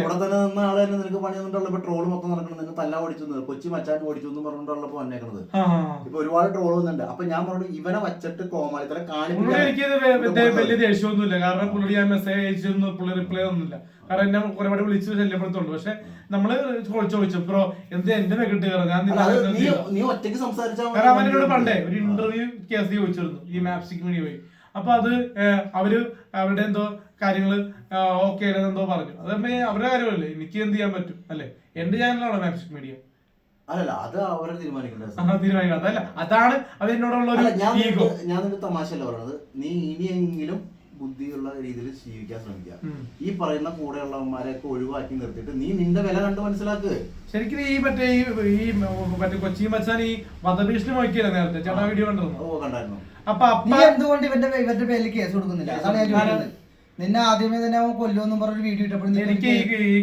കൂടെ തന്നെ നിന്ന ആള് തന്നെ നിനക്ക് പണി തന്നിട്ടുള്ളപ്പോ ട്രോള് മൊത്തം നടക്കുന്നത് നിന്നെ തല്ല ഓടിച്ചു കൊച്ചി മച്ചാൻ ഓടിച്ചു എന്ന് പറഞ്ഞിട്ടുള്ളപ്പോ വന്നേക്കണത്. ഇപ്പൊ ഒരുപാട് ട്രോൾ വന്നിട്ടുണ്ട്. അപ്പൊ ഞാൻ പറഞ്ഞു ഇവനെ വച്ചിട്ട് കോമാളിത്തരം കാണിപ്പിക്കാൻ വലിയ ദേഷ്യമൊന്നുമില്ല. കാരണം പുള്ളി ഞാൻ മെസ്സേജ് അയച്ചിരുന്നു, പുള്ളി റിപ്ലൈ ഒന്നുമില്ല. കാരണം എന്നെ ഒരുപാട് വിളിച്ച് ശല്യപ്പെടുത്തുന്നുണ്ട്. പക്ഷെ നമ്മള് ചോദിച്ചു ബ്രോ എന്ത് എന്റെ നെഗറ്റീവ് നീ ഒറ്റയ്ക്ക് സംസാരിച്ചാൽ കാരണം അവനോട് പണ്ടേ ഒരു ഇന്റർവ്യൂ കേസ് ചോദിച്ചിരുന്നു ഈ മാപ്സിക് മീഡിയ വഴി. അപ്പൊ അത് അവര് അവരുടെ എന്തോ കാര്യങ്ങള് ഓക്കെ എന്തോ പറഞ്ഞു. അതപ്പോ അവരുടെ കാര്യമല്ലേ, എനിക്ക് എന്ത് ചെയ്യാൻ പറ്റും അല്ലെ? എന്റെ ചാനലാണോ മാപ്സിക് മീഡിയ? അല്ലല്ല, അത് അവരെ തീരുമാനിക്കേണ്ടത്. തീരുമാനിക്കണം. അതല്ല, അതാണ് അത് എന്നോടുള്ള ഒരു ഈഗോ. ഞാൻ നിന്റെ തമാശയല്ല പറയുന്നത്. നീ ഇനിയെങ്കിലും ബുദ്ധിയുള്ള രീതിയിൽ ജീവിക്കാൻ ശ്രമിക്കുക. ഈ പറയുന്ന കൂടെയുള്ളവന്മാരെയൊക്കെ ഒഴിവാക്കി നിർത്തിയിട്ട് നീ നിന്റെ വില കണ്ട് മനസ്സിലാക്കുക. ശരിക്കും ഈ മറ്റേ കൊച്ചി മച്ചാൻ ഈ വധഭീഷണി നോക്കിയല്ലേ നേരത്തെ ചേട്ടാ വീഡിയോ കണ്ടിരുന്നു? ഓ കണ്ടായിരുന്നു. അപ്പൊ നീ എന്തുകൊണ്ട് ഇവരുടെ പേരിൽ കേസ് കൊടുക്കുന്നില്ല? അതാണ് ഞാൻ ചോദിക്കുന്നത്. നിന്നെ ആദ്യമേ തന്നെ അവൻ കൊല്ലുമെന്നും പറഞ്ഞൊരു വീഡിയോ ഇട്ടപ്പോൾ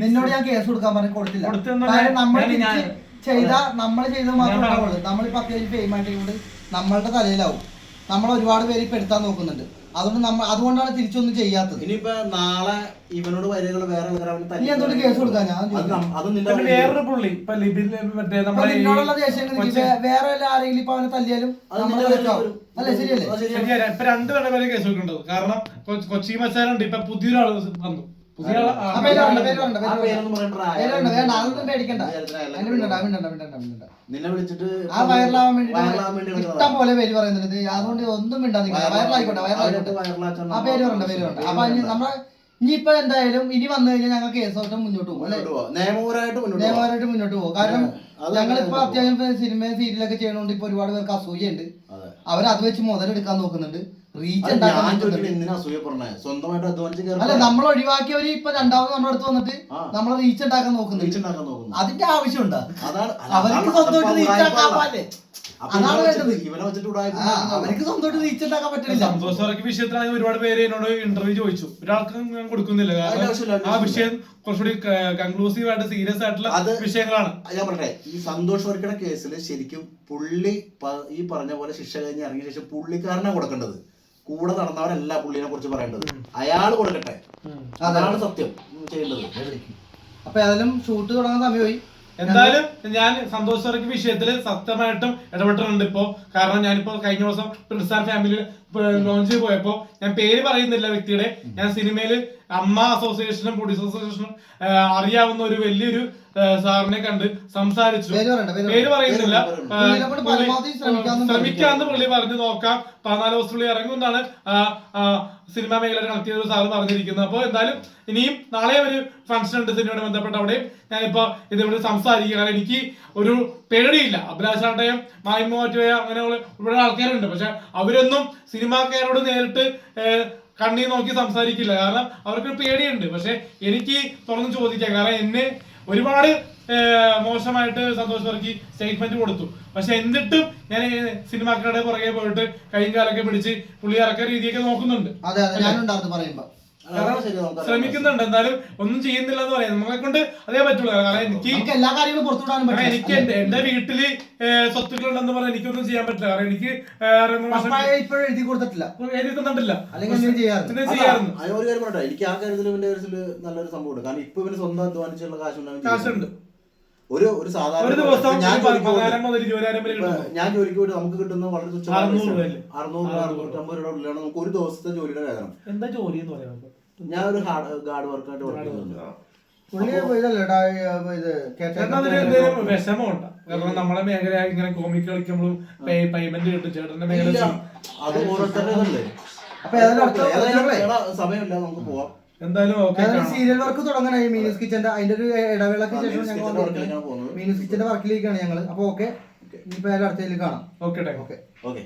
നിന്നോട് ഞാൻ കേസ് കൊടുക്കാൻ പറഞ്ഞു കൊടുത്തില്ല. കാരണം നമ്മൾ ചെയ്ത മാത്രമേ ഉണ്ടാവുള്ളൂ. നമ്മളിപ്പോ അത്യാവശ്യം ഫെയിമായിട്ട് നമ്മളുടെ തലയിലാവും. നമ്മൾ ഒരുപാട് പേര് ഇപ്പൊ എടുത്താൻ നോക്കുന്നുണ്ട്. അതുകൊണ്ടാണ് തിരിച്ചൊന്നും ചെയ്യാത്തത്. ഇനിയിപ്പോ നാളെ ഇവനോട് വരികൾ വേറെ നീ എന്തുകൊണ്ട് കേസ് കൊടുക്കാൻ? വേറൊരു പുള്ളി നിന്നോടുള്ള ദേഷ്യം വേറെ ആരെങ്കിലും ഇപ്പൊ അവനെ തല്ലിയാലും അല്ലെ? ശരിയല്ലേ? ഇപ്പൊ രണ്ടുപേരുടെ കേസ് കൊടുക്കേണ്ടത്. കാരണം കൊച്ചി മച്ചാനുണ്ട്, ഇപ്പൊ പുതിയൊരാള് വന്നു. അതൊന്നും പേടിക്കണ്ട. നിന്നെ വിളിച്ചിട്ട് ആ വൈറലാവാൻ വേണ്ടി ഇഷ്ടം പോലെ പേര് പറയുന്നുണ്ട്. അതുകൊണ്ട് ഒന്നും മിണ്ടാതിരിക്കണ്ട. വൈറലായിക്കോട്ടെ, ആ പേര് പറയണ്ട. അപ്പൊ നമ്മളെ ഇനിയിപ്പോ എന്തായാലും ഇനി വന്നു കഴിഞ്ഞാൽ ഞങ്ങൾ കേസോട്ട് മുന്നോട്ട് പോകും അല്ലെ? നിയമപരമായിട്ട് മുന്നോട്ട് പോകും. കാരണം ഞങ്ങളിപ്പോ അത്യാവശ്യം സിനിമ സീരിയലൊക്കെ ചെയ്യണോണ്ട് ഇപ്പൊ ഒരുപാട് പേർക്ക് അസൂയുണ്ട്. അവരത് വെച്ച് മുതലെടുക്കാൻ നോക്കുന്നുണ്ട്. അല്ല, നമ്മൾ ഒഴിവാക്കിയവര് ഇപ്പൊ രണ്ടാമത് നമ്മുടെ അടുത്ത് വന്നിട്ട് നമ്മളെ റീച്ച് ഉണ്ടാക്കാൻ നോക്കുന്നുണ്ട്. അതിന്റെ ആവശ്യമുണ്ടോ? അവർക്ക് സ്വന്തമായിട്ട് റീച്ച് ആക്കാൻ പാടില്ലേ? അതാണ് വേണ്ടത്. അവർക്ക് സ്വന്തമായിട്ട് റീച്ച് ഉണ്ടാക്കാൻ പറ്റില്ല. സന്തോഷ് വിഷയത്തിലാണെങ്കിൽ ഒരുപാട് പേര് എന്നോട് ഇന്റർവ്യൂ ചോദിച്ചു. ഒരാൾക്ക് ഞാൻ കൊടുക്കുന്നില്ല. കാരണം ആ വിഷയം കുറച്ചുകൂടി കൺക്ലൂസീവ് ആയിട്ട് സീരിയസ് ആയിട്ടുള്ള വിഷയങ്ങളാണ്. ഞാൻ പറയട്ടെ, ഈ സന്തോഷ് വർക്കിയുടെ കേസിൽ ശരിക്കും പുള്ളി ഈ പറഞ്ഞ പോലെ ശിക്ഷ കഴിഞ്ഞ് ഇറങ്ങിയ ശേഷം പുള്ളിക്കാരനെ കൊടുക്കേണ്ടത്. കൂടെ നടന്നവരല്ല പുള്ളിനെ കുറിച്ച് പറയേണ്ടത്. അയാൾ കൊടുക്കട്ടെ, അതാണ് സത്യം ചെയ്യേണ്ടത്. അപ്പൊ ഏതായാലും ഷൂട്ട് തുടങ്ങാൻ സമയമായി. എന്തായാലും ഞാൻ സന്തോഷ് വർക്കി വിഷയത്തിൽ സത്യമായിട്ടും ഇടപെട്ടിട്ടുണ്ട് ഇപ്പോ. കാരണം ഞാനിപ്പോ കഴിഞ്ഞ ദിവസം പ്രിൻസാർ ഫാമിലി ലോഞ്ച് പോയപ്പോ ഞാൻ പേര് പറയുന്നില്ല വ്യക്തിയുടെ, ഞാൻ സിനിമയില് അമ്മ അസോസിയേഷനും പ്രൊഡ്യൂസർ അസോസിയേഷനും അറിയാവുന്ന ഒരു വലിയൊരു സാറിനെ കണ്ട് സംസാരിച്ചു. പേര് പറയുന്നില്ല, ശ്രമിക്കാന്ന് പുള്ളി പറഞ്ഞു. നോക്കാം, 14 ദിവസത്തിനുള്ളിൽ ഇറങ്ങുമെന്നാണ് സിനിമാ മേഖല കണക്ട് ചെയ്ത സാറ് പറഞ്ഞിരിക്കുന്നത്. അപ്പോൾ എന്തായാലും ഇനിയും നാളെ ഒരു ഫംഗ്ഷൻ ഉണ്ട് സിനിമയോട് ബന്ധപ്പെട്ട. അവിടെയും ഞാനിപ്പോ ഇതിവിടെ സംസാരിക്കുക. കാരണം എനിക്ക് ഒരു പേടിയില്ല. അഭിലാഷാട്ടയും മായ്മോറ്റോയ അങ്ങനെയുള്ള ഇവിടെ ആൾക്കാരുണ്ട്. പക്ഷെ അവരൊന്നും സിനിമാക്കാരോട് നേരിട്ട് കണ്ണീർ നോക്കി സംസാരിക്കില്ല. കാരണം അവർക്കൊരു പേടിയുണ്ട്. പക്ഷെ എനിക്ക് തുറന്ന് ചോദിക്കാം. കാരണം എന്നെ ഒരുപാട് മോശമായിട്ട് സന്തോഷ് വർക്കി സ്റ്റേറ്റ്മെന്റ് കൊടുത്തു. പക്ഷെ എന്നിട്ടും ഞാൻ സിനിമാക്കാരുടെ പുറകെ പോയിട്ട് കൈയും കാലൊക്കെ പിടിച്ച് പുള്ളി ഇറക്കുന്ന രീതിയൊക്കെ നോക്കുന്നുണ്ട്. ശ്രമിക്കുന്നുണ്ട്. എന്തായാലും ഒന്നും ചെയ്യുന്നില്ല എന്ന് പറയാം. നമ്മളെ കൊണ്ട് അതേ പറ്റുള്ളൂ. കാരണം എനിക്ക് എന്റെ വീട്ടില് സ്വത്തുക്കളുണ്ടെന്ന് പറഞ്ഞാൽ എനിക്കൊന്നും ചെയ്യാൻ പറ്റില്ല. കാരണം എനിക്ക് എഴുതി തന്നിട്ടില്ല. ചെയ്യാറുണ്ട്. എനിക്ക് ആ കാര്യത്തിൽ നല്ലൊരു സംഭവമുണ്ട്. കാരണം ഇപ്പൊ ഇവന് സ്വന്തം അധ്വാനിച്ചുള്ള കാശുണ്ട്. ഒരു സാധാരണ ഞാൻ ജോലിക്ക് പോയിട്ട് നമുക്ക് കിട്ടുന്ന വളരെ തുച്ഛമായ 600-650 രൂപ ഉള്ളിലാണ് നമുക്ക് ഒരു ദിവസത്തെ ജോലിയുടെ വേതനം. എന്താ ജോലി എന്ന് പറയുന്നത്? ഞാൻ ഒരു ഗാർഡ് വർക്കായിട്ട് വർക്ക് ചെയ്യുന്നുണ്ട്. വിഷമമുണ്ട്. കാരണം നമ്മളെ മേഖല ഇങ്ങനെ കോമിക്ക് കളിക്കുമ്പോഴും പേയ്മെന്റ് കിട്ടും. ചേട്ടന്റെ മേഖല അത് ഓരോരുത്തരുടെ സമയമില്ല, നമുക്ക് പോവാം. എന്തായാലും സീരിയൽ വർക്ക് തുടങ്ങണ മീനൂസ് കിച്ചന്റെ അതിന്റെ ഒരു ഇടവേളക്ക് ശേഷം ഞങ്ങൾ മീനൂസ് കിച്ചന്റെ വർക്കിലേക്കാണ് ഞങ്ങള്. അപ്പൊ ഓക്കെ, ഇനിയിപ്പോ അടുത്തതിൽ കാണാം. ഓക്കെ.